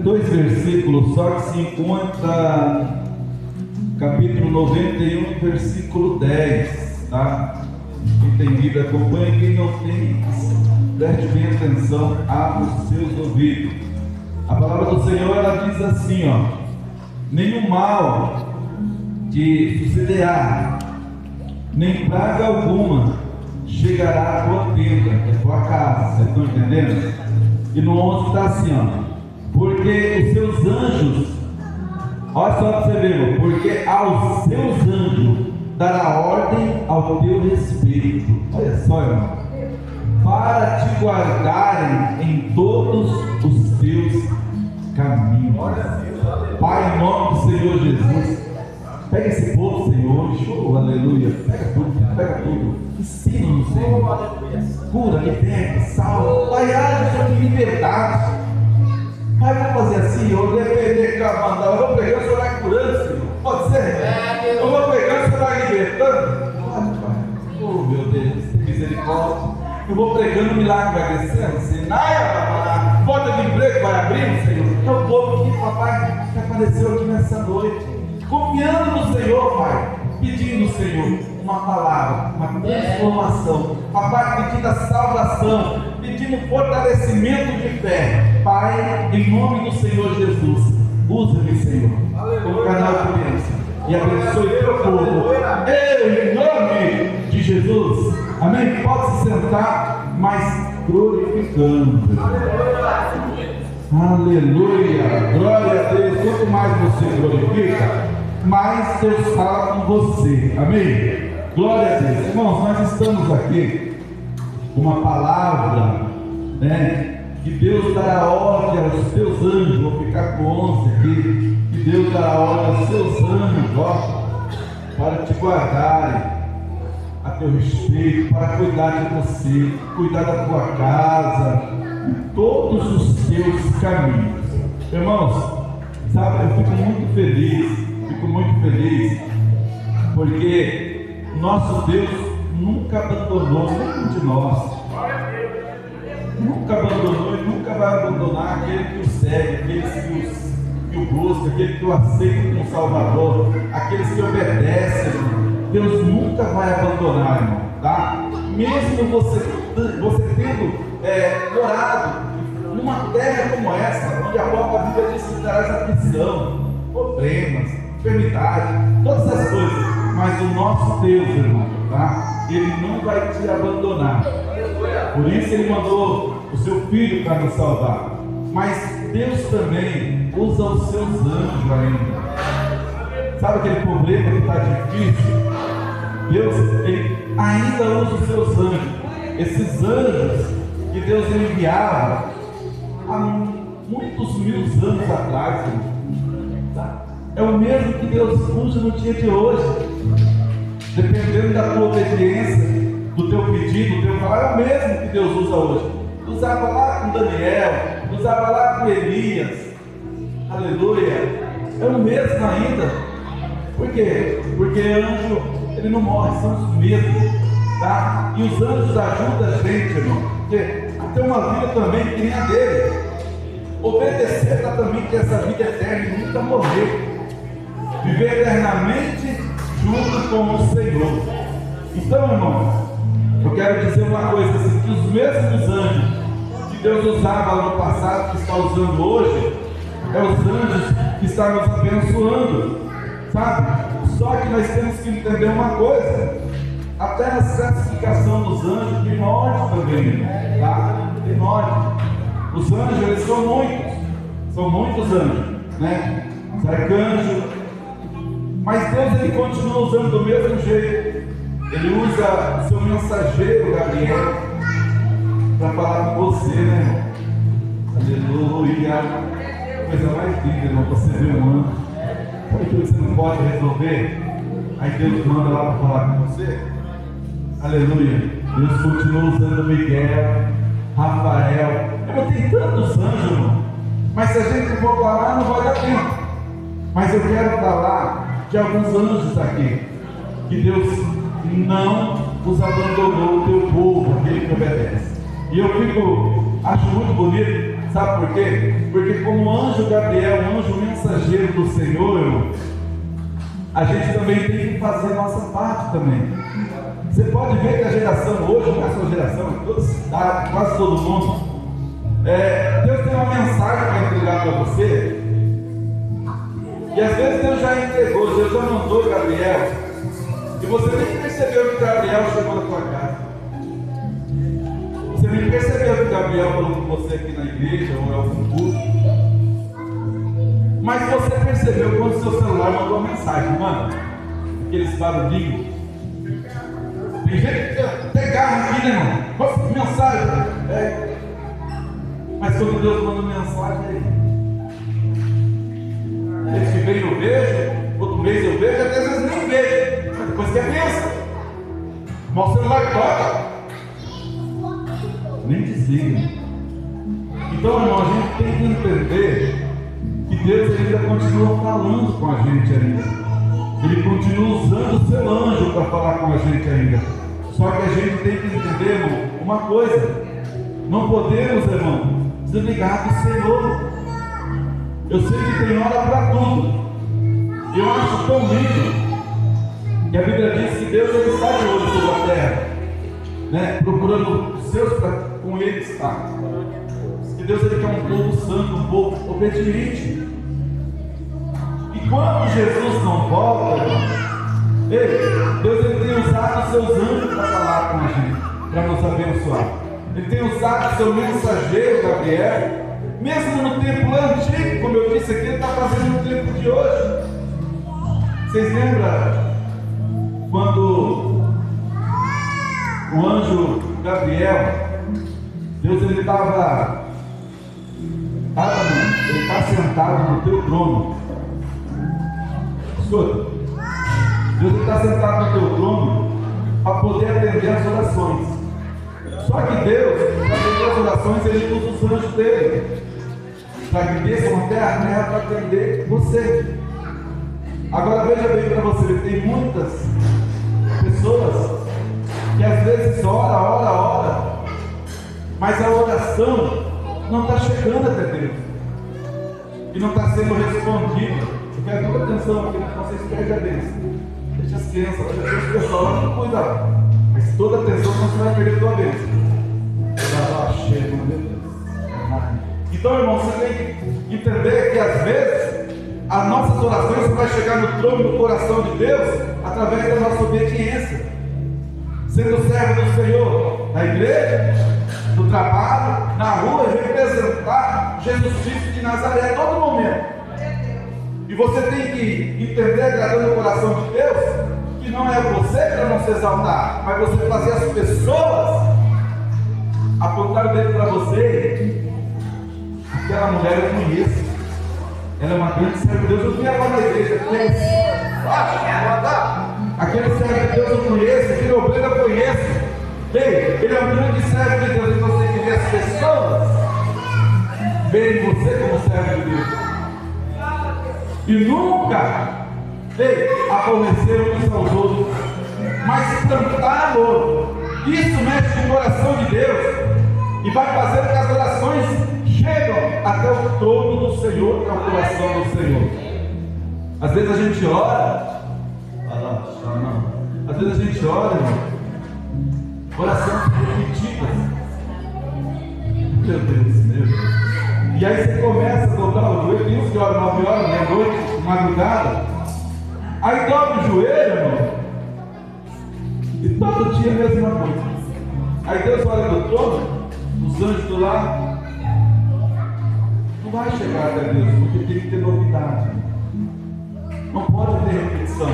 Dois versículos só que se encontra capítulo 91, versículo 10, tá? Quem tem Bíblia acompanha, quem não tem, preste bem atenção, abra os seus ouvidos. A palavra do Senhor, ela diz assim, ó: nenhum mal te sucederá, nem praga alguma chegará à tua tenda, à tua casa. Vocês estão entendendo? E no 11 está assim, ó: porque os seus anjos, olha só para você ver, porque aos seus anjos dará ordem ao teu respeito. Olha só, irmão, para te guardarem em todos os teus caminhos. Pai, em nome do Senhor Jesus, pega esse povo, Senhor, show, aleluia, pega tudo, ensina-nos, Senhor, cura, liberta, salva, Pai, haja de liberdade. Pai, vamos fazer assim, eu vou depender que eu mandar, eu vou pegar, o Senhor vai curando, Senhor, pode ser? Eu vou pegar, o Senhor vai libertando. Pode, Pai, oh meu Deus, tem misericórdia. Eu vou pregando, o milagre vai descendo, Senhor, porta de emprego vai abrindo, Senhor. É o povo que, papai, que apareceu aqui nessa noite, confiando no Senhor, Pai, pedindo, Senhor, uma palavra, uma transformação, papai, pedindo a salvação, pedindo fortalecimento de fé. Pai, em nome do Senhor Jesus, usa-me, Senhor, como canal de bênção e abençoe teu povo, em nome de Jesus, amém? Pode se sentar, mas glorificando. Aleluia, glória a Deus. Quanto mais você glorifica, mais Deus fala com você, amém? Glória a Deus. Irmãos, nós estamos aqui com uma palavra, né? Que Deus dará ordem aos seus anjos. Vou ficar com 11 aqui. Que Deus dará ordem aos seus anjos, ó, para te guardarem a teu respeito, para cuidar de você, cuidar da tua casa, todos os teus caminhos. Irmãos, sabe, eu fico muito feliz, porque nosso Deus nunca abandonou nenhum de nós. Nunca abandonou e nunca vai abandonar aquele que o segue, aqueles que o busca, aquele que o aceita como Salvador, aqueles que obedecem. Deus nunca vai abandonar, irmão, tá? Mesmo você tendo morado numa terra como essa, onde a própria Bíblia diz que traz aflição, problemas, enfermidade, todas essas coisas, mas o nosso Deus, irmão, tá? Ele não vai te abandonar. Por isso ele mandou o seu Filho para nos salvar. Mas Deus também usa os seus anjos ainda. Sabe aquele problema que está difícil? Deus, ele ainda usa os seus anjos. Esses anjos que Deus enviava há muitos mil anos atrás, tá? É o mesmo que Deus usa no dia de hoje. Dependendo da tua obediência, do teu pedido, do teu falar, é o mesmo que Deus usa hoje. Usava lá com Daniel, usava lá com Elias, aleluia, é o mesmo ainda. Por quê? Porque anjo, ele não morre, são os mesmos, tá? E os anjos ajudam a gente, irmão, porque tem uma vida também que nem a dele. Obedecer para também ter essa vida eterna e nunca morrer, viver eternamente junto com o Senhor. Então, irmão, eu quero dizer uma coisa assim, que os mesmos anjos que Deus usava lá no passado, que está usando hoje, é os anjos que estão nos abençoando, sabe? Só que nós temos que entender uma coisa, até a classificação dos anjos tem ordem também, tá? Tem ordem. Os anjos, eles são muitos anjos, né? Arcanjo, mas Deus, ele continua usando do mesmo jeito. Ele usa o seu mensageiro, Gabriel, para falar com você, né, irmão? Aleluia. Coisa mais linda, irmão, você vê um anjo. Sabe aquilo que você não pode resolver? Aí Deus manda lá para falar com você. Aleluia. Deus continua usando Miguel, Rafael. Eu tenho tantos anjos, irmão. Mas se a gente for falar, não vai dar tempo. Mas eu quero falar de alguns anjos aqui, que Deus não os abandonou, o teu povo, aquele que obedece. E eu acho muito bonito, Sabe por quê? Porque como anjo Gabriel, anjo mensageiro do Senhor, irmão, a gente também tem que fazer a nossa parte também. Você pode ver que a geração hoje, não é só geração, é toda cidade, quase todo mundo, Deus tem uma mensagem para entregar para você, e às vezes Deus já entregou, Deus já mandou Gabriel, e você nem percebeu que Gabriel chegou na tua casa. Você nem percebeu que Gabriel falou com você aqui na igreja ou em algum culto. Mas você percebeu quando o seu celular mandou uma mensagem, mano, aqueles barulhinhos. Tem gente que até garra aqui, né, irmão? Nossa, mensagem. Mas quando Deus manda mensagem, aí. Mês que vem eu vejo, outro mês eu vejo, até às vezes nem vejo. Mas depois que é bênção. Mas o celular toca. Nem desliga. Então, irmão, a gente tem que entender que Deus ainda continua falando com a gente ainda. Ele continua usando o seu anjo para falar com a gente ainda. Só que a gente tem que entender, irmão, uma coisa. Não podemos, irmão, desligar do Senhor. Eu sei que tem hora para tudo. Eu acho tão lindo que a Bíblia diz que Deus ele está de olho sobre a terra, né? Procurando os seus para com ele estar. Que Deus ele quer um povo santo, um povo obediente. E quando Jesus não volta, Deus ele tem usado os seus anjos para falar com a gente, para nos abençoar. Ele tem usado o seu mensageiro Gabriel, mesmo no tempo antigo, como eu disse aqui, ele está fazendo no tempo de hoje. Vocês lembram quando o anjo Gabriel, Deus ele estava, ele está sentado no teu trono. Escuta, Deus está sentado no teu trono para poder atender as orações. Só que Deus, para atender as orações, ele usa os anjos dele, para que desçam até a terra para atender você. Agora veja bem para você, tem muitas pessoas que às vezes ora, mas a oração não está chegando até Deus e não está sendo respondida. Eu quero toda atenção aqui, não vocês perdem a bênção. Deixa as crianças, deixa as pessoas, não cuida, mas toda atenção não você vai perder a tua bênção. Então, irmão, você tem que entender que às vezes as nossas orações vão chegar no trono do coração de Deus através da nossa obediência, sendo servo do Senhor na igreja, no trabalho, na rua, representar Jesus Cristo de Nazaré a todo momento. E você tem que entender, agradando o coração de Deus, que não é você para não se exaltar, mas você fazer as pessoas apontar o dedo para você. Aquela mulher eu conheço, ela é uma grande serva de Deus. Eu vi ela na igreja, aquele servo de Deus eu conheço, aquele obreiro eu conheço. Ele é um grande servo de Deus. E você que vê as pessoas veem você como servo de Deus e nunca aborreceram uns aos outros, mas plantar amor. Isso mexe com o coração de Deus e vai fazer com que as orações chegam até o trono do Senhor, que é o coração do Senhor. Às vezes a gente ora, às vezes a gente ora, irmão, orações repetidas. Meu Deus. E aí você começa a dobrar o joelho, tem uns que oram 9 horas, meia-noite, madrugada. Aí dobra o joelho, irmão, e todo dia a mesma coisa. Aí Deus olha do trono, os anjos do lado. Não vai chegar até Deus, porque tem que ter novidade. Não pode ter repetição.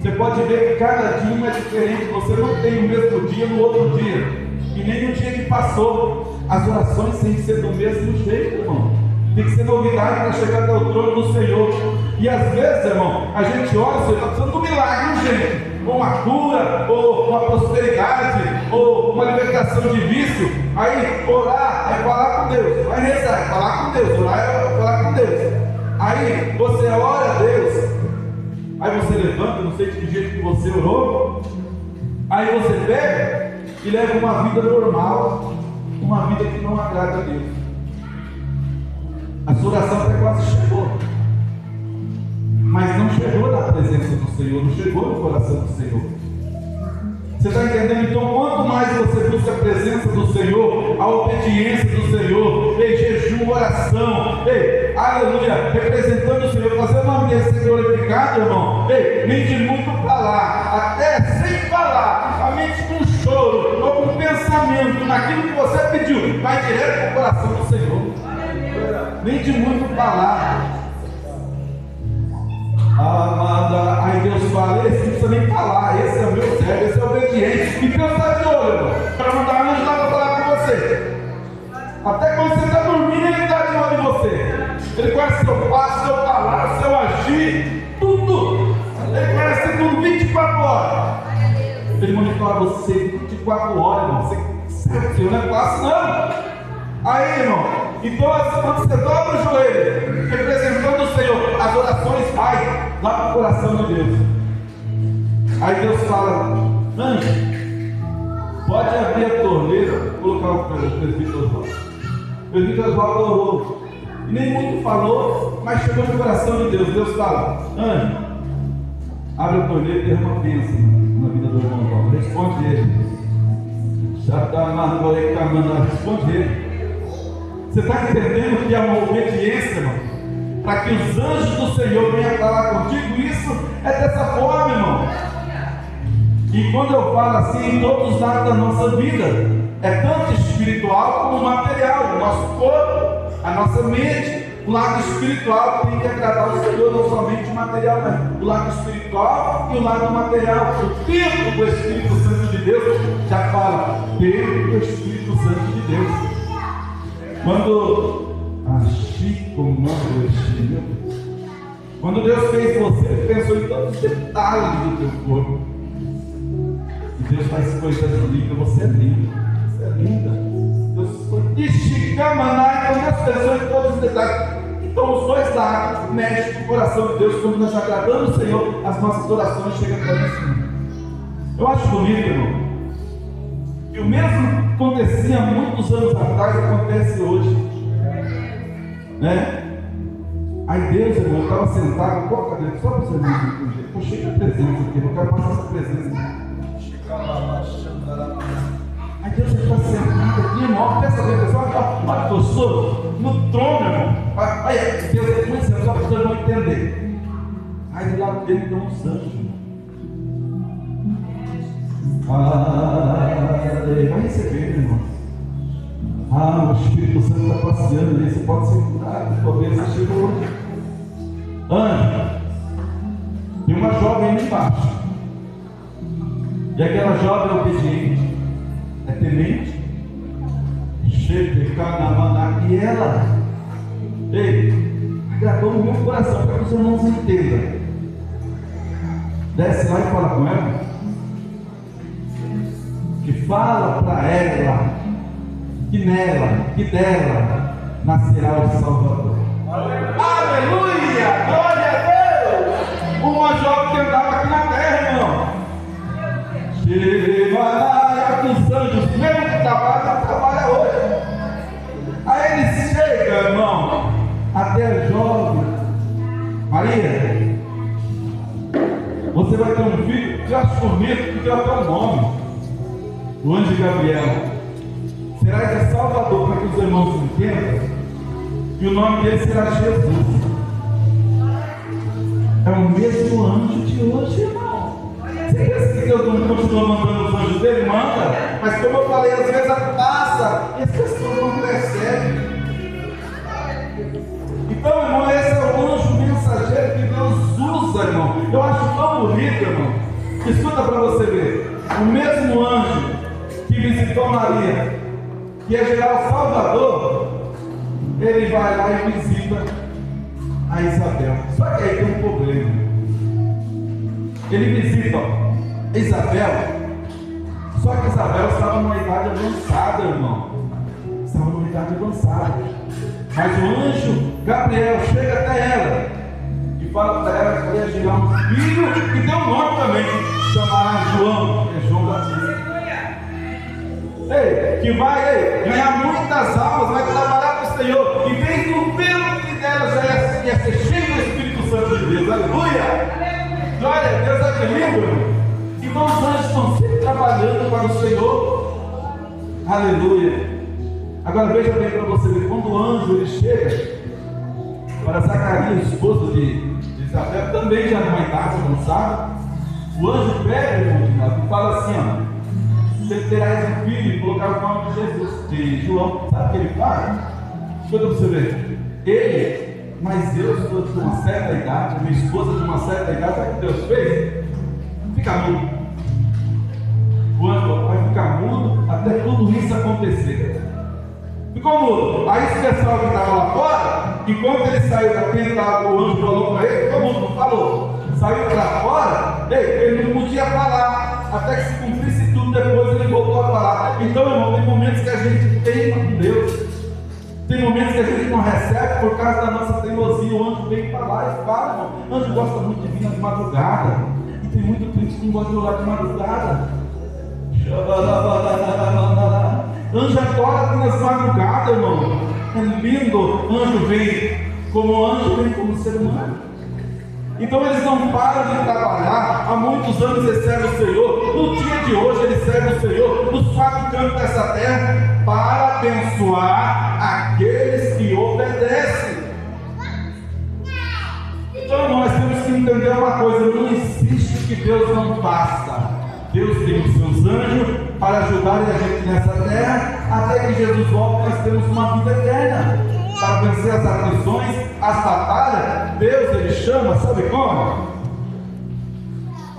Você pode ver que cada dia é diferente. Você não tem o mesmo dia no outro dia, e nem no dia que passou. As orações têm que ser do mesmo jeito, irmão. Tem que ser novidade para chegar até o trono do Senhor. E às vezes, irmão, a gente ora, o Senhor está precisando de um milagre, gente. Ou uma cura, ou uma prosperidade, ou uma libertação de vício. Aí orar é falar com Deus, vai rezar, é falar com Deus, orar é falar com Deus. Aí você ora a Deus, aí você levanta, não sei de que jeito que você orou, aí você pega e leva uma vida normal, uma vida que não agrada a Deus. A sua oração até quase chegou, mas não chegou na presença do Senhor, não chegou no coração do Senhor. Você está entendendo? Então, quanto mais você busca a presença do Senhor, a obediência do Senhor, jejum, oração, aleluia, representando o Senhor, fazer o nome dele ser glorificado, irmão, nem de muito falar, até sem falar, somente com choro, ou com pensamento, naquilo que você pediu, vai direto para o coração do Senhor, nem de muito falar. Amada, aí Deus fala, esse não precisa nem falar, esse é o meu servo, esse é obediente, e Deus está de olho, irmão, para mandar anjo lá para falar com você. Até quando você está dormindo, ele está de olho em você. Ele conhece seu passo, seu falar, seu agir, tudo. Ele conhece tudo 24 horas. Ele monitora você 24 horas, irmão. Você não é fácil, não. Aí, irmão, então quando você dobra o joelho, representando o Senhor, as orações saem lá para o coração de Deus. Aí Deus fala, anjo, pode abrir a torneira, vou colocar o presbítero Oswaldo. O presbítero Oswaldo orou, e nem muito falou, mas chegou no coração de Deus. Deus fala, anjo, abre a torneira e derrama uma bênção na vida do irmão Oswaldo. Responde ele. Responde ele. Você está entendendo que é uma obediência, irmão? Para que os anjos do Senhor venham falar contigo, isso é dessa forma, irmão. E quando eu falo assim, em todos os lados da nossa vida, é tanto espiritual como material, o nosso corpo, a nossa mente. O lado espiritual tem que agradar o Senhor, não somente o material, mas o lado espiritual e o lado material. O templo do Espírito Santo de Deus já fala, templo do Espírito Santo de Deus. Quando quando Deus fez você, Ele pensou em todos os detalhes do teu corpo. E Deus faz coisas lindas. Você é linda. Você é linda. Deus foi esticamanar com as pessoas em todos os detalhes. Então os dois lados mexem com o coração de Deus. Quando nós agradamos o Senhor, as nossas orações chegam até lá em cima. Eu acho bonito, irmão. E o mesmo acontecia há muitos anos atrás, acontece hoje, né? Aí Deus, irmão, estava sentado, qual cadeira? Só para você ver, eu cheguei a presença aqui, eu quero passar essa presença. Aí Deus está sentado aqui, irmão, presta atenção, olha que eu sou no trono, irmão. Olha, Deus está muito só para vocês não entender. Aí do lado dele tem uns anjos. Vai receber, irmão. O Espírito Santo está passeando aí, você pode ser curado, talvez você chegou. Anjo, tem uma jovem ali embaixo, e aquela jovem é obediente, é temente, e ela, agradou no meu coração, para que os irmãos entendam. Desce lá e fala com ela. Que fala para ela que nela, que dela nascerá o Salvador. Aleluia! Glória a Deus! Uma jovem que andava aqui na terra, irmão. Chega que os anjos, mesmo que trabalha hoje. Aí ele chega, irmão, até a jovem. Maria, você vai ter um filho que eu acho bonito, que tem até um nome. O anjo Gabriel será esse Salvador, para que os irmãos entendam, e o nome dele será Jesus. É o mesmo anjo de hoje, irmão. Você pensa que Deus não continua mandando os anjos dele? Manda, mas como eu falei, às vezes passa e as pessoas não percebem. Então, irmão, esse é o anjo mensageiro que Deus usa, irmão. Eu acho tão bonito, irmão. Escuta para você ver. O mesmo anjo que visitou Maria, que ia gerar o Salvador, ele vai lá e visita a Isabel. Só que aí tem um problema. Ele visita Isabel, só que Isabel estava numa idade avançada, irmão. Estava numa idade avançada. Mas o anjo Gabriel chega até ela e fala para ela que ia gerar um filho, que tem um nome também, chamará João, que é João Batista. Que vai ganhar muitas almas, vai trabalhar para o Senhor, e vem no pelo é ser cheio do Espírito Santo de Deus. Aleluia! Glória a Deus, é lindo. Então os anjos estão sempre trabalhando para o Senhor. Aleluia! Agora veja bem para você ver, quando o anjo ele chega para Zacarias, esposo de Isabel, também já numa idade avançada, o anjo pega e fala assim, ó, você terás um filho e colocar o nome de Jesus, de João. Sabe o que ele fala? Escuta para você ver. Ele, mas Deus de uma certa idade, minha esposa de uma certa idade, sabe o que Deus fez? Fica mudo. O anjo vai ficar mudo até tudo isso acontecer. Ficou mudo. Aí esse pessoal que estava lá fora, enquanto ele saiu da tenda, o anjo falou para ele, ficou mudo, não falou. Saiu para fora, ele não podia falar, até que se cumprisse tudo, depois ele voltou a falar. Então, irmão, tem momentos que a gente teima com Deus, tem momentos que a gente não recebe por causa da nossa teimosia. O anjo vem falar e fala, irmão. O anjo gosta muito de vir de madrugada, e tem muito crente que não gosta de orar de madrugada. Anjo adora aqui nas madrugadas, irmão. É lindo. Anjo vem como anjo, vem como ser humano. Então eles não param de trabalhar. Há muitos anos eles servem o Senhor. No dia de hoje eles servem o Senhor nos quatro cantos dessa terra para abençoar aqueles que obedecem. Então nós temos que entender uma coisa: não existe o que Deus não faça. Deus tem os seus anjos para ajudarem a gente nessa terra, até que Jesus volte e nós temos uma vida eterna, para vencer as aflições, as batalhas. Deus ele chama, sabe como?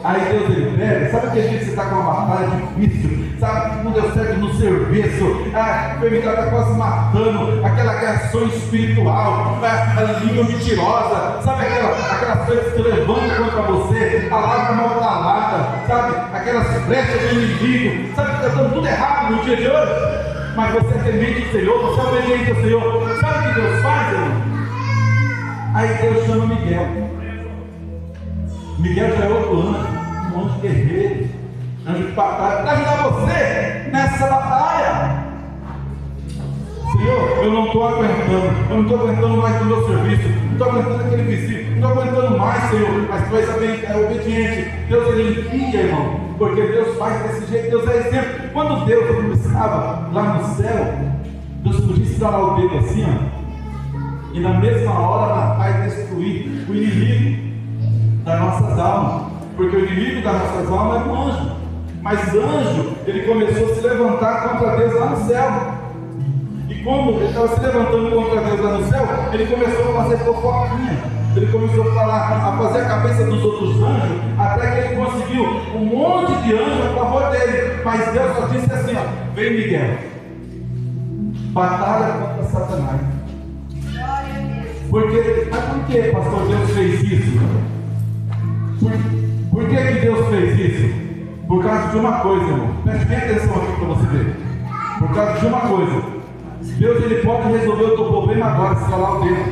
Aí Deus ele pega, sabe que a gente está com uma batalha difícil, sabe que não deu certo no serviço, a enfermidade está quase matando, aquela reação espiritual, a língua mentirosa, sabe aquelas coisas que levantam contra você, palavra mal falada, sabe, aquelas flechas do inimigo, sabe que está dando tudo errado no dia de hoje, mas você é temente do Senhor, você é obediente ao Senhor. Sabe o que Deus faz, irmão? Aí Deus chama Miguel. Miguel já é outro anjo, um anjo guerreiro, anjo de batalha, para ajudar você nessa batalha. Senhor, eu não estou aguentando, eu não estou aguentando mais do meu serviço, não estou aguentando aquele vizinho, não estou aguentando mais, Senhor, mas tu és obediente. Deus ele envia, irmão, porque Deus faz desse jeito, Deus é exemplo. Quando Deus estava lá no céu, Deus podia estralar o dedo assim, ó, e na mesma hora matar e destruir o inimigo das nossas almas, porque o inimigo das nossas almas é um anjo, mas anjo, ele começou a se levantar contra Deus lá no céu, e como ele estava se levantando contra Deus lá no céu, ele começou a fazer fofoquinha, ele começou a falar, a fazer a cabeça dos outros anjos, até que ele conseguiu um monte de anjos a favor dele, mas Deus só disse assim, ó, vem Miguel, batalha contra Satanás. Mas por que, pastor, Deus fez isso? Por que Deus fez isso? Por causa de uma coisa, irmão. Preste bem atenção aqui para você ver. Por causa de uma coisa. Deus ele pode resolver o teu problema agora, se falar o dedo.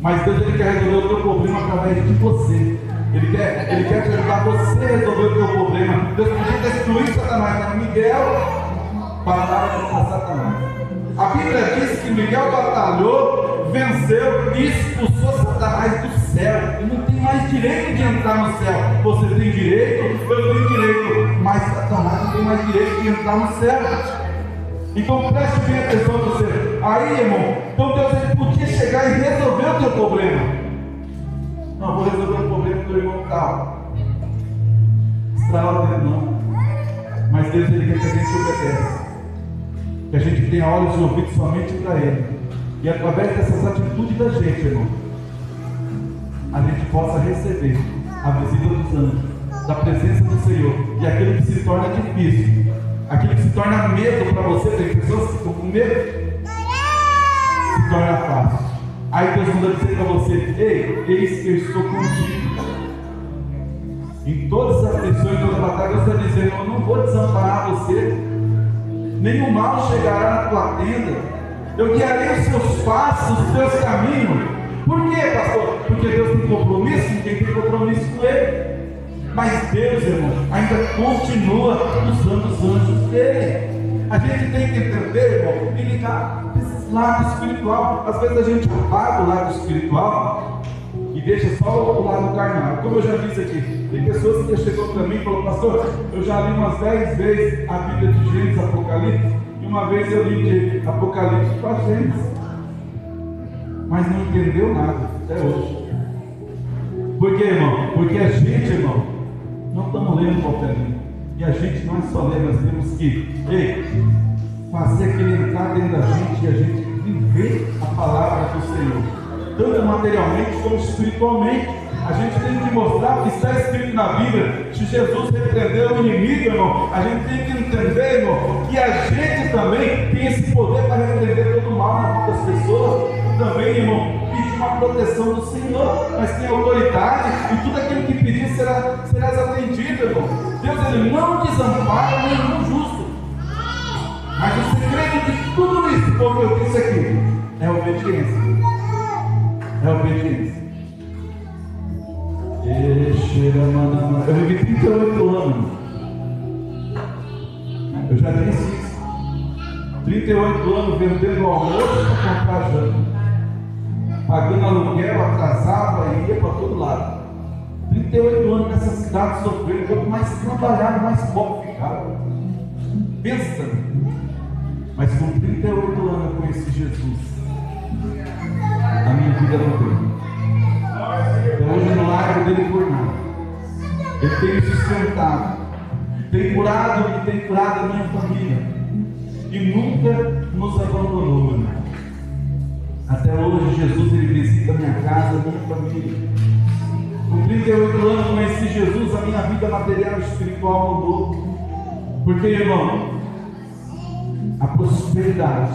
Mas Deus ele quer resolver o teu problema através de você. Ele quer te ajudar você a resolver o teu problema. Deus podia destruir Satanás, mas Miguel batalha contra Satanás. A Bíblia diz que Miguel batalhou, venceu e expulsou Satanás do céu. Ele não tem mais direito de entrar no céu. Você tem direito, eu tenho direito, mas Satanás não tem mais direito de entrar no céu. Então preste bem atenção a você. Aí, irmão, então Deus ele podia chegar e resolver o teu problema. Não, vou resolver o problema do teu irmão tal. Estralar o dedo não. Mas Deus ele quer que a gente obedece, que a gente tenha olhos e ouvidos somente para Ele, e através dessas atitudes da gente, irmão, a gente possa receber a visita dos anjos, da presença do Senhor, e aquilo que se torna difícil, aquilo que se torna medo para você, tem pessoas que estão com medo, se torna fácil. Aí Deus manda dizer para você, ei, eis que eu estou contigo. Em todas as aflições, todas as batalhas, Deus está dizendo, eu não vou desamparar você, nenhum mal chegará na tua tenda, eu guiarei os seus passos, os teus caminhos. Por quê, pastor? Porque Deus tem compromisso com quem tem compromisso com Ele. Mas Deus, irmão, ainda continua usando os anjos dele. A gente tem que entender, irmão, e ligar, precisa lado espiritual. Às vezes a gente apaga o lado espiritual e deixa só o lado carnal. Como eu já disse aqui, tem pessoas que chegou para mim e falou: pastor, eu já li umas 10 vezes a Bíblia de Gênesis, Apocalipse, e uma vez eu li de Apocalipse para Gênesis, mas não entendeu nada até hoje. Por quê, irmão? Porque a gente, irmão, não estamos lendo qualquer livro. E a gente não é só ler, nós temos que fazer aquele entrar dentro da gente e a gente viver a palavra do Senhor, tanto materialmente como espiritualmente. A gente tem que mostrar o que está escrito na Bíblia. Se Jesus repreendeu o inimigo, irmão, a gente tem que entender, irmão, que a gente também tem esse poder para repreender todo o mal na vida das pessoas. E também, irmão, pedir uma proteção do Senhor. Mas tem autoridade e tudo aquilo que pedir serás atendido, irmão. Deus, Ele não desampara nenhum justo. Mas o segredo de tudo isso, como eu disse aqui, é a obediência. É a obediência. Eu vivi 38 anos. Eu já disse isso. 38 anos vendendo almoço para comprar janta, pagando aluguel, atrasava e ia para todo lado. 38 anos nessa cidade sofrendo. Quanto mais trabalhava, mais pobre ficava. Pensa. Mas com 38 anos eu conheci Jesus. A minha vida mudou. Então hoje eu não largo dele por nada. Ele tem me sustentado, tem curado e tem curado a minha família, e nunca nos abandonou, irmão. Até hoje Jesus, Ele visita a minha casa, a minha família. Com 38 anos eu conheci Jesus, a minha vida material e espiritual mudou. Porque, irmão, a prosperidade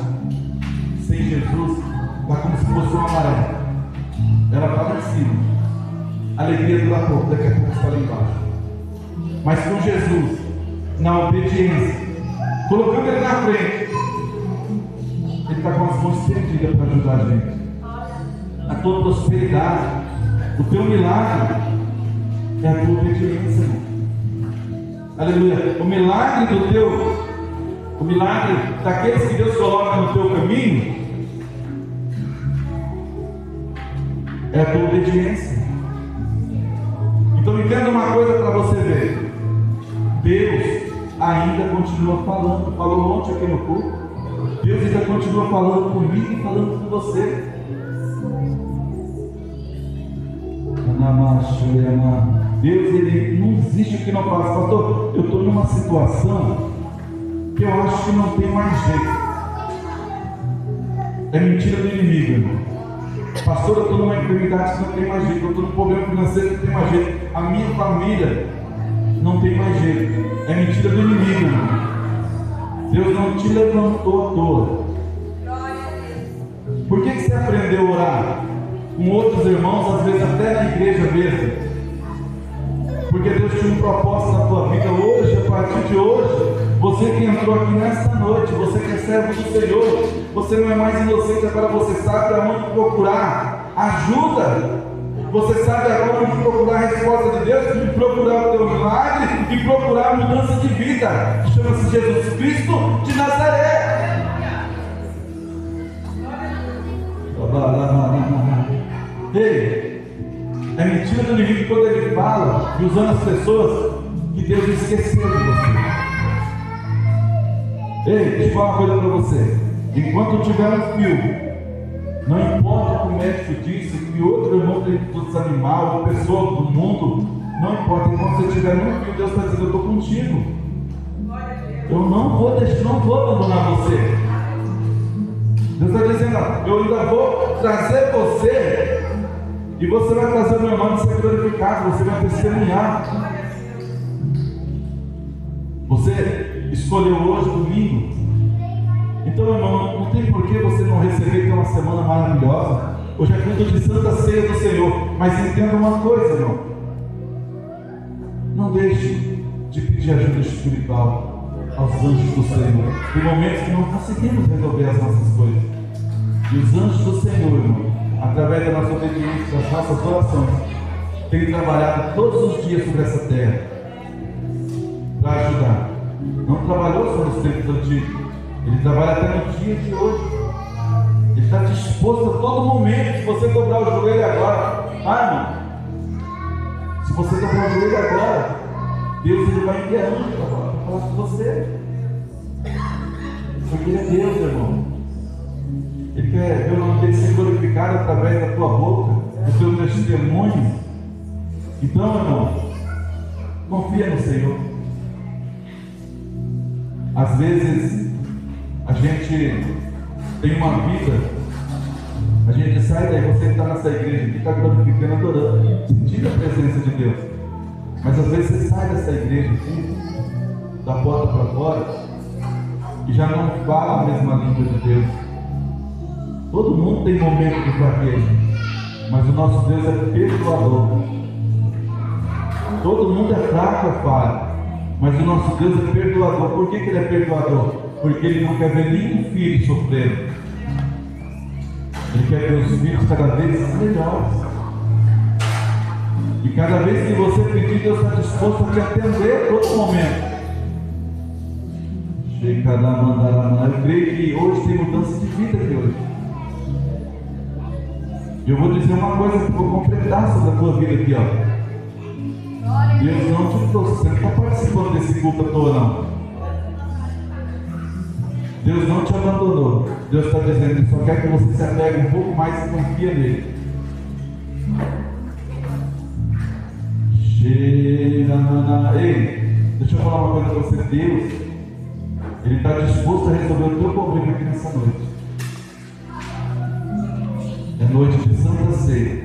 sem Jesus está como se fosse uma maré. Ela está lá em cima. A alegria dura pouco, daqui a pouco está lá embaixo. Mas com Jesus, na obediência, colocando Ele na frente, Ele está com as mãos estendidas para ajudar a gente. A tua prosperidade, o teu milagre é a tua obediência, irmão. Aleluia. O milagre daqueles que Deus coloca no teu caminho é a tua obediência. Então entenda uma coisa para você ver. Deus ainda continua falando. Falou ontem aqui no culto. Deus ainda continua falando comigo e falando com você. Deus, Ele não existe o que não faça. Pastor, eu estou numa situação que eu acho que não tem mais jeito. É mentira do inimigo, irmão. Pastor, eu estou numa enfermidade que não tem mais jeito. Eu estou num problema financeiro que não tem mais jeito. A minha família não tem mais jeito. É mentira do inimigo, irmão. Deus não te levantou à toa. Por que você aprendeu a orar com outros irmãos, às vezes até na igreja mesmo? Porque Deus tinha um propósito na tua vida. Hoje, a partir de hoje, você que entrou aqui nesta noite, você que é servo do Senhor, você não é mais inocente. Agora você sabe aonde procurar ajuda. Você sabe agora onde procurar a resposta de Deus, procurar o teu milagre e procurar a mudança de vida. Chama-se Jesus Cristo de Nazaré. Ei, é mentira do inimigo quando ele fala, e usando as pessoas, que Deus esqueceu de você. Ei, deixa eu falar uma coisa para você. Enquanto tiver um fio, não importa o que o médico disse, que outro irmão tem que desanimar, ou pessoa do mundo, não importa. Enquanto você tiver um fio, Deus está dizendo: eu estou contigo. Eu não vou abandonar você. Deus está dizendo: eu ainda vou trazer você, e você vai trazer o meu nome ser glorificado, você vai testemunhar. Você escolheu hoje, domingo. Então, irmão, não tem por que você não receber uma semana maravilhosa. Hoje é culto de Santa Ceia do Senhor. Mas entenda uma coisa, irmão: não deixe de pedir ajuda espiritual aos anjos do Senhor. Tem momentos que não conseguimos resolver as nossas coisas, e os anjos do Senhor, irmão, através da nossa obediência, das nossas orações, têm trabalhado todos os dias sobre essa terra para ajudar. Não trabalhou só nos tempos antigos, Ele trabalha até no dia de hoje. Ele está disposto a todo momento. Se você dobrar o joelho agora, irmão, se você dobrar o joelho agora, Deus ele vai enviar anjo para falar com você. Porque Ele é Deus, irmão. Ele quer ver o nome dele ser glorificado através da tua boca, do teu testemunho. Então, irmão, confia no Senhor. Às vezes a gente tem uma vida, a gente sai daí, você está nessa igreja aqui, está glorificando, adorando, sentindo a presença de Deus. Mas às vezes você sai dessa igreja aqui, da porta para fora, e já não fala a mesma língua de Deus. Todo mundo tem momento de fraqueza, mas o nosso Deus é perdoador. Todo mundo é fraco, é falho, mas o nosso Deus é perdoador. Por que Ele é perdoador? Porque Ele não quer ver nenhum filho sofrendo. Ele quer ver os filhos cada vez melhores. E cada vez que você pedir, Deus está disposto a te atender a todo momento. Eu creio que hoje tem mudança de vida aqui hoje. E eu vou dizer uma coisa que eu vou completar sobre a tua vida aqui, ó. Deus não te trouxe, você não está participando desse culto à toa, não. Deus não te abandonou. Deus está dizendo que só quer que você se apegue um pouco mais e confia nele. Ei, deixa eu falar uma coisa para você. Deus, Ele está disposto a resolver o teu problema aqui nessa noite. É noite de Santa Ceia.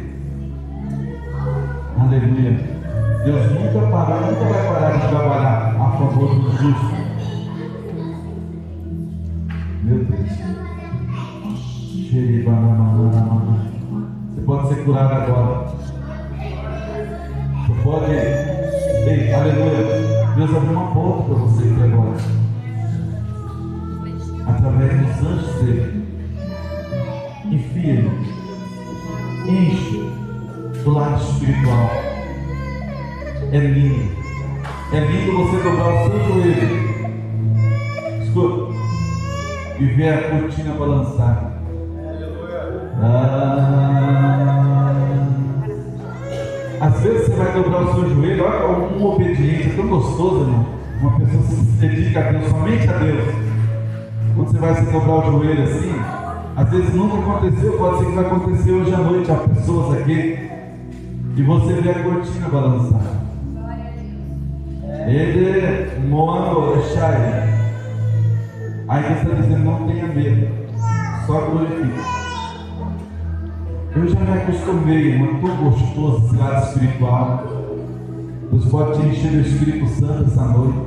Aleluia. Deus nunca parou, nunca vai parar de trabalhar a favor do justo. Meu Deus. Você pode ser curado agora. Você pode. Ei, aleluia. Deus abriu uma porta para você aqui agora. Através dos anjos dele. Enfia-lhe. Enche do lado espiritual. É lindo. É lindo você dobrar o seu joelho. Escuta. E ver a cortina balançar. Às vezes você vai dobrar o seu joelho. Olha uma obediência tão gostosa, irmão. Uma pessoa se dedica a Deus, somente a Deus. Quando você vai se dobrar o joelho assim, às vezes nunca aconteceu, pode ser que vai acontecer hoje à noite. Há pessoas aqui e você vê a cortina balançar. Ele moando Shai. Aí Deus está dizendo: não tenha medo, só glorifique. Eu já me acostumei, irmão, tão gostoso esse lado espiritual. Deus pode te encher do Espírito Santo essa noite.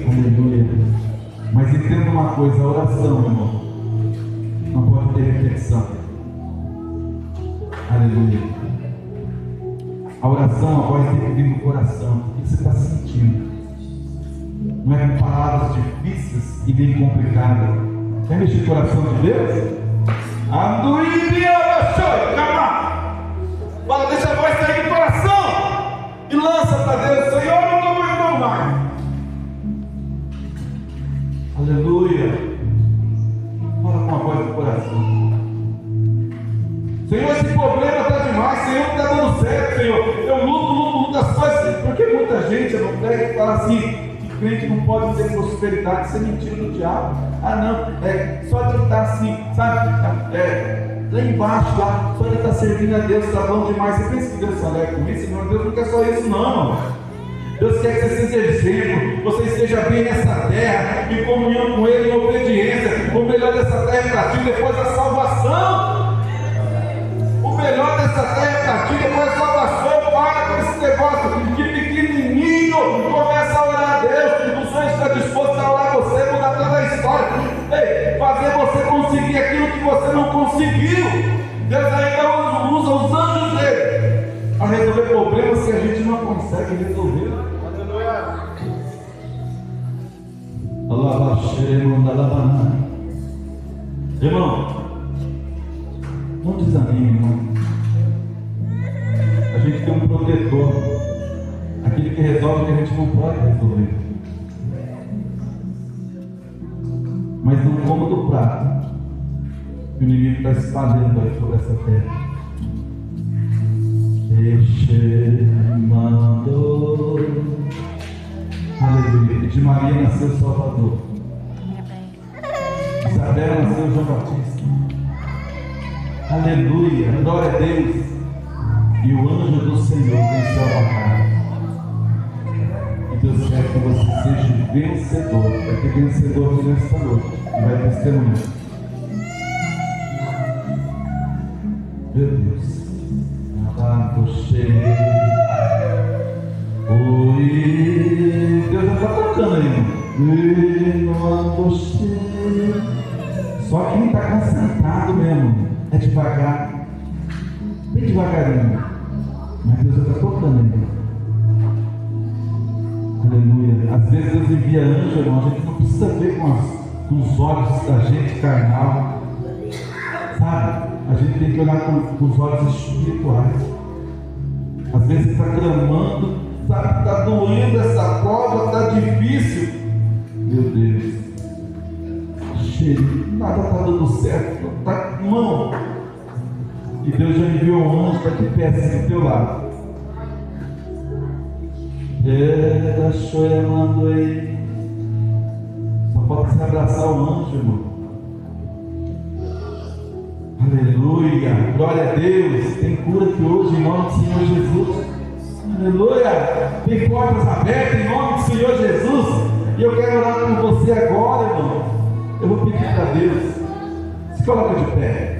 Aleluia. Mas entenda uma coisa: a oração, irmão, não pode ter repetição. Aleluia. A oração, a voz tem que vir do coração. O que você está sentindo? Não é com palavras difíceis e bem complicadas. Quer mexer com o coração de Deus? Fala, deixa a voz sair do coração e lança para Deus: Senhor, eu não aguento mais. Aleluia. Fala com a voz do coração: Senhor, esse problema está demais. Senhor, não está dando certo. Senhor, eu luto as coisas. Porque muita gente não quer falar assim: crente não pode ter prosperidade, isso é mentira do diabo. Ah, não, só de estar assim, sabe? Lá embaixo, lá, só de estar servindo a Deus, está bom demais. Você pensa que Deus se alegra com isso? Irmão, Deus não quer só isso, não. Deus quer que você seja exemplo, você esteja bem nessa terra, em comunhão com Ele, em obediência. O melhor dessa terra é para ti, depois da salvação. O melhor dessa terra é para ti, depois da salvação. Para com esse negócio que pequenininho começa a orar a Deus. O Senhor está disposto a orar você, mudar toda a história. Ei, fazer você conseguir aquilo que você não conseguiu. Deus ainda usa os anjos dele a resolver problemas que a gente não consegue resolver. Irmão, não desanime, irmão. A gente tem um protetor, aquele que resolve o que a gente não pode resolver. Mas no cômodo prato, que o inimigo está espalhando aí sobre essa terra. Mandou. Aleluia. De Maria nasceu Salvador. Isabel nasceu João Batista. Aleluia. Glória a Deus. E o anjo do Senhor venceu a batalha. E Deus quer que você seja vencedor. Vai ter vencedor aqui nesta noite. E vai testemunhar. Meu Deus. Oi, Deus já está tocando aí. Só quem está concentrado mesmo é devagar, bem devagarinho. Mas Deus já está tocando aí. Aleluia. Às vezes Deus envia anjo, irmão. A gente não precisa ver com os olhos da gente carnal, sabe? A gente tem que olhar com os olhos espirituais. Às vezes está clamando, sabe? Está doendo essa prova, está difícil. Meu Deus, nada está dando certo, tá, irmão. E Deus já enviou um anjo, está aqui perto do teu lado. Só pode se abraçar o anjo, irmão. Aleluia, glória a Deus. Tem cura aqui hoje em nome do Senhor Jesus. Aleluia, tem portas abertas em nome do Senhor Jesus. E eu quero orar com você agora, irmão. Eu vou pedir para Deus, se coloca de pé.